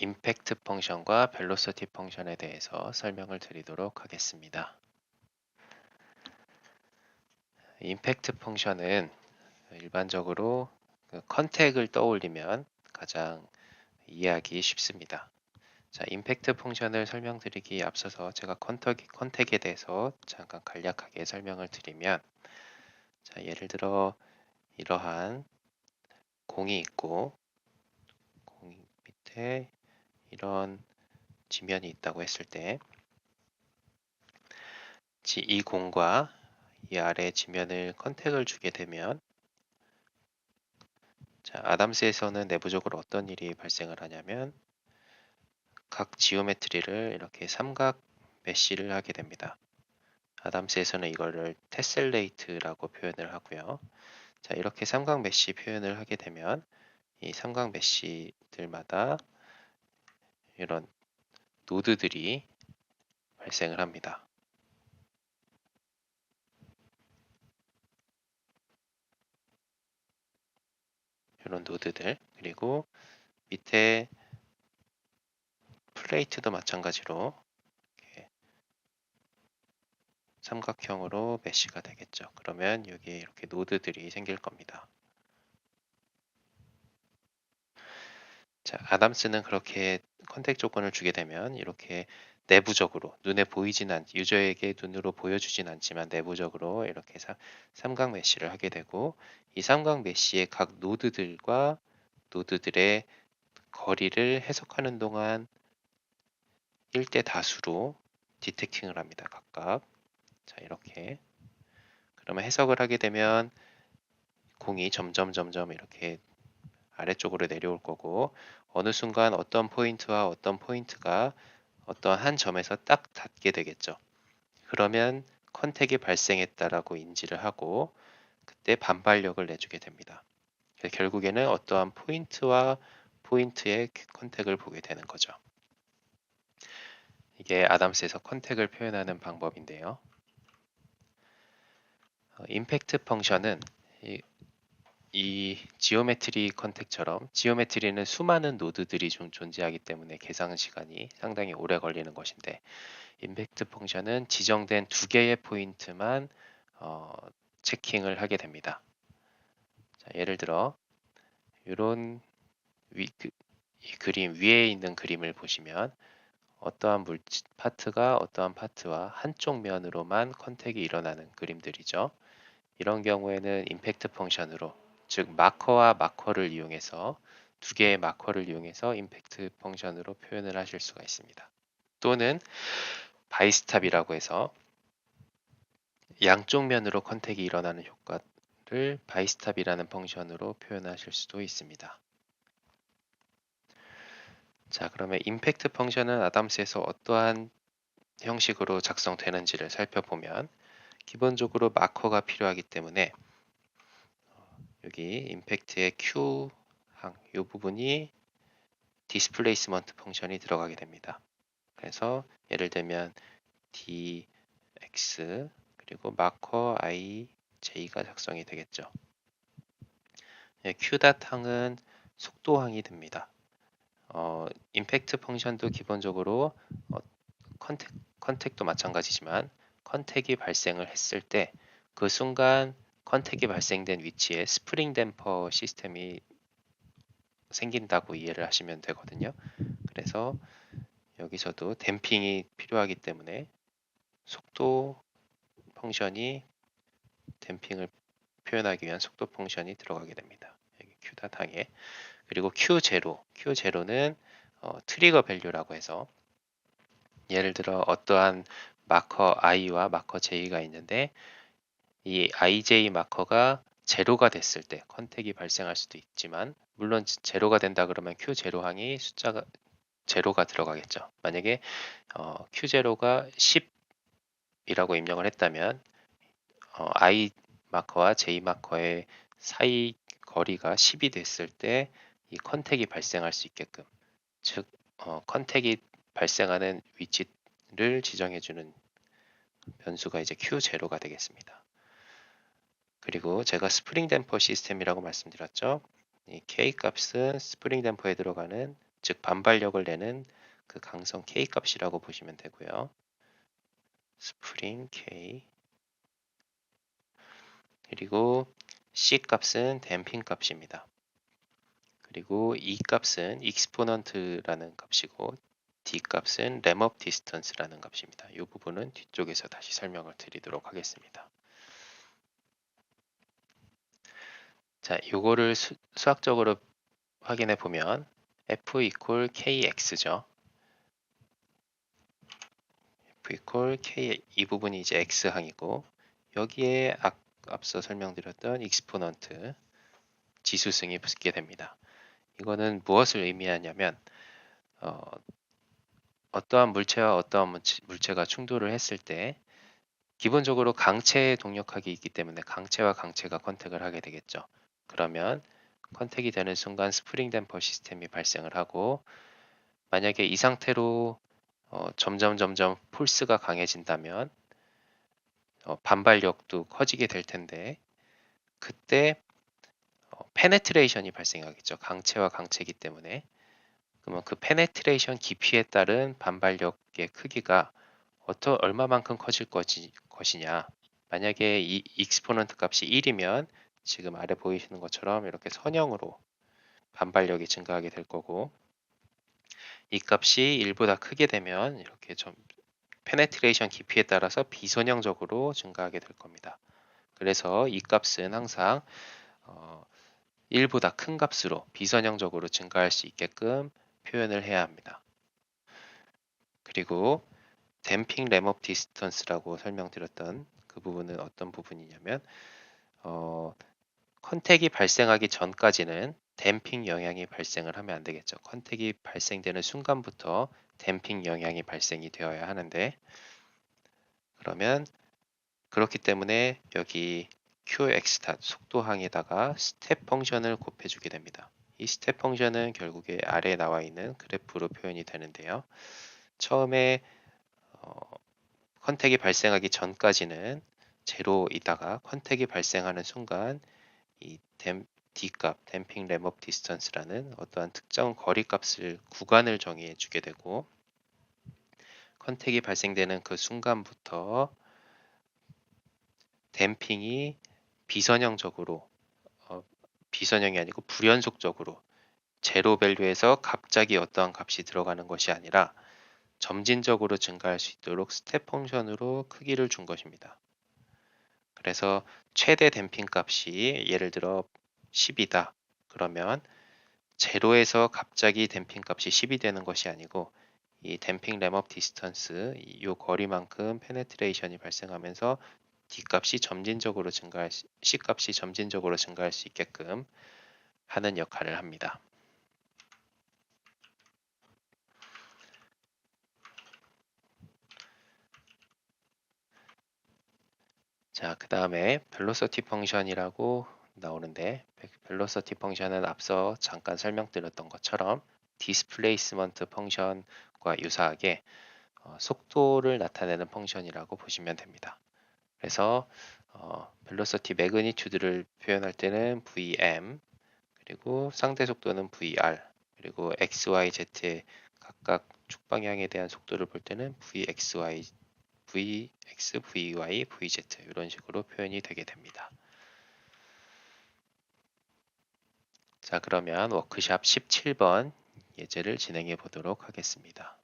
임팩트 펑션과 벨로시티 펑션에 대해서 설명을 드리도록 하겠습니다. 임팩트 펑션은 일반적으로 컨택을 떠올리면 가장 이해하기 쉽습니다. 자, 임팩트 펑션을 설명드리기 앞서서 제가 컨택에 대해서 잠깐 간략하게 설명을 드리면, 자, 예를 들어 이러한 공이 있고 공 밑에 이런 지면이 있다고 했을 때, 이 공과 이 아래 지면을 컨택을 주게 되면, 자, 아담스에서는 내부적으로 어떤 일이 발생을 하냐면 각 지오메트리를 이렇게 삼각 메쉬를 하게 됩니다. 아담스에서는 이거를 테셀레이트라고 표현을 하고요. 자, 이렇게 삼각 메쉬 표현을 하게 되면 이 삼각 메쉬들마다 이런 노드들이 발생을 합니다. 이런 노드들, 그리고 밑에 플레이트도 마찬가지로 이렇게 삼각형으로 메쉬가 되겠죠. 그러면 여기에 이렇게 노드들이 생길 겁니다. 자, 아담스는 그렇게 컨택 조건을 주게 되면 이렇게 내부적으로 눈에 유저에게 눈으로 보여주진 않지만 내부적으로 이렇게 삼각 메쉬를 하게 되고, 이 삼각 메쉬의 각 노드들과 노드들의 거리를 해석하는 동안 1대 다수로 디텍팅을 합니다. 각각. 자, 이렇게. 그러면 해석을 하게 되면 공이 점점 이렇게 아래쪽으로 내려올 거고, 어느 순간 어떤 포인트와 어떤 포인트가 어떤 한 점에서 딱 닿게 되겠죠. 그러면 컨택이 발생했다라고 인지를 하고 그때 반발력을 내주게 됩니다. 결국에는 어떠한 포인트와 포인트의 컨택을 보게 되는 거죠. 이게 아담스에서 컨택을 표현하는 방법인데요. 임팩트 펑션은 이 지오메트리 컨택처럼, 지오메트리는 수많은 노드들이 좀 존재하기 때문에 계산 시간이 상당히 오래 걸리는 것인데, 임팩트 펑션은 지정된 두 개의 포인트만 체킹을 하게 됩니다. 자, 예를 들어 이런 이 그림 위에 있는 그림을 보시면 어떠한 파트가 어떠한 파트와 한쪽 면으로만 컨택이 일어나는 그림들이죠. 이런 경우에는 임팩트 펑션으로, 즉 마커와 마커를 이용해서, 두 개의 마커를 이용해서 임팩트 펑션으로 표현을 하실 수가 있습니다. 또는 바이스탑이라고 해서 양쪽 면으로 컨택이 일어나는 효과를 바이스탑이라는 펑션으로 표현하실 수도 있습니다. 자, 그러면 임팩트 펑션은 아담스에서 어떠한 형식으로 작성되는지를 살펴보면, 기본적으로 마커가 필요하기 때문에 여기 임팩트의 Q항 이 부분이 디스플레이스먼트 펑션이 들어가게 됩니다. 그래서 예를 들면 dx 그리고 마커 i j가 작성이 되겠죠. Q닷항은 속도항이 됩니다. 임팩트 펑션도 기본적으로 컨택도 마찬가지지만 컨택이 발생을 했을 때 그 순간 컨택이 발생된 위치에 스프링 댐퍼 시스템이 생긴다고 이해를 하시면 되거든요. 그래서 여기서도 댐핑이 필요하기 때문에 속도 펑션이 댐핑을 표현하기 위한 속도 펑션이 들어가게 됩니다. 여기 Q닷항에. 그리고 Q0는 트리거 밸류라고 해서, 예를 들어 어떠한 마커 i와 마커 j가 있는데 이 ij 마커가 제로가 됐을 때 컨택이 발생할 수도 있지만, 물론 제로가 된다 그러면 Q0항이 숫자가 제로가 들어가겠죠. 만약에 Q0가 10이라고 입력을 했다면 i 마커와 j 마커의 사이 거리가 10이 됐을 때 이 컨택이 발생할 수 있게끔, 즉 컨택이 발생하는 위치를 지정해주는 변수가 이제 Q0가 되겠습니다. 그리고 제가 스프링 댐퍼 시스템이라고 말씀드렸죠. 이 K 값은 스프링 댐퍼에 들어가는 즉 반발력을 내는 그 강성 K 값이라고 보시면 되고요. 스프링 K. 그리고 C 값은 댐핑 값입니다. 그리고 E 값은 익스포넌트라는 값이고 D 값은 램업 디스턴스라는 값입니다. 이 부분은 뒤쪽에서 다시 설명을 드리도록 하겠습니다. 자, 요거를 수학적으로 확인해 보면 F equal KX죠. F equal K, 이 부분이 이제 X항이고 여기에 앞서 설명드렸던 익스포넌트 지수승이 붙게 됩니다. 이거는 무엇을 의미하냐면 어떠한 물체와 어떠한 물체가 충돌을 했을 때 기본적으로 강체의 동력학이 있기 때문에 강체와 강체가 컨택을 하게 되겠죠. 그러면 컨택이 되는 순간 스프링 댐퍼 시스템이 발생을 하고 만약에 이 상태로 점점 폴스가 강해진다면 반발력도 커지게 될 텐데 그때 페네트레이션이 발생하겠죠. 강체와 강체이기 때문에. 그러면 그 페네트레이션 깊이에 따른 반발력의 크기가 얼마만큼 커질 것이냐. 만약에 이 익스포넌트 값이 1이면 지금 아래 보이시는 것처럼 이렇게 선형으로 반발력이 증가하게 될 거고 이 값이 1보다 크게 되면 이렇게 좀 페네트레이션 깊이에 따라서 비선형적으로 증가하게 될 겁니다. 그래서 이 값은 항상 1보다 큰 값으로 비선형적으로 증가할 수 있게끔 표현을 해야 합니다. 그리고 댐핑 램업 디스턴스라고 설명드렸던 그 부분은 어떤 부분이냐면 컨택이 발생하기 전까지는 댐핑 영향이 발생을 하면 안 되겠죠. 컨택이 발생되는 순간부터 댐핑 영향이 발생이 되어야 하는데 그러면 그렇기 때문에 여기 qx 속도항에다가 스텝 펑션을 곱해주게 됩니다. 이 스텝 펑션은 결국에 아래에 나와 있는 그래프로 표현이 되는데요. 처음에 컨택이 발생하기 전까지는 제로이다가 컨택이 발생하는 순간 이 D값, 댐핑 램업 디스턴스라는 어떠한 특정 거리값을 구간을 정해 주게 되고 컨택이 발생되는 그 순간부터 댐핑이 비선형적으로 비선형이 아니고 불연속적으로 제로 밸류에서 갑자기 어떠한 값이 들어가는 것이 아니라 점진적으로 증가할 수 있도록 스텝 펑션으로 크기를 준 것입니다. 그래서 최대 댐핑 값이 예를 들어 10이다. 그러면 제로에서 갑자기 댐핑 값이 10이 되는 것이 아니고 이 댐핑 램업 디스턴스 이 거리만큼 페네트레이션이 발생하면서 D 값이 점진적으로 C 값이 점진적으로 증가할 수 있게끔 하는 역할을 합니다. 자, 그 다음에 벨로시티 펑션이라고 나오는데 벨로시티 펑션은 앞서 잠깐 설명드렸던 것처럼 디스플레이스먼트 펑션과 유사하게 속도를 나타내는 펑션이라고 보시면 됩니다. 그래서 벨로시티 매그니튜드를 표현할 때는 VM 그리고 상대 속도는 VR 그리고 XYZ의 각각 축방향에 대한 속도를 볼 때는 VXY VX, VY, VZ 이런 식으로 표현이 되게 됩니다. 자, 그러면 워크샵 17번 예제를 진행해 보도록 하겠습니다.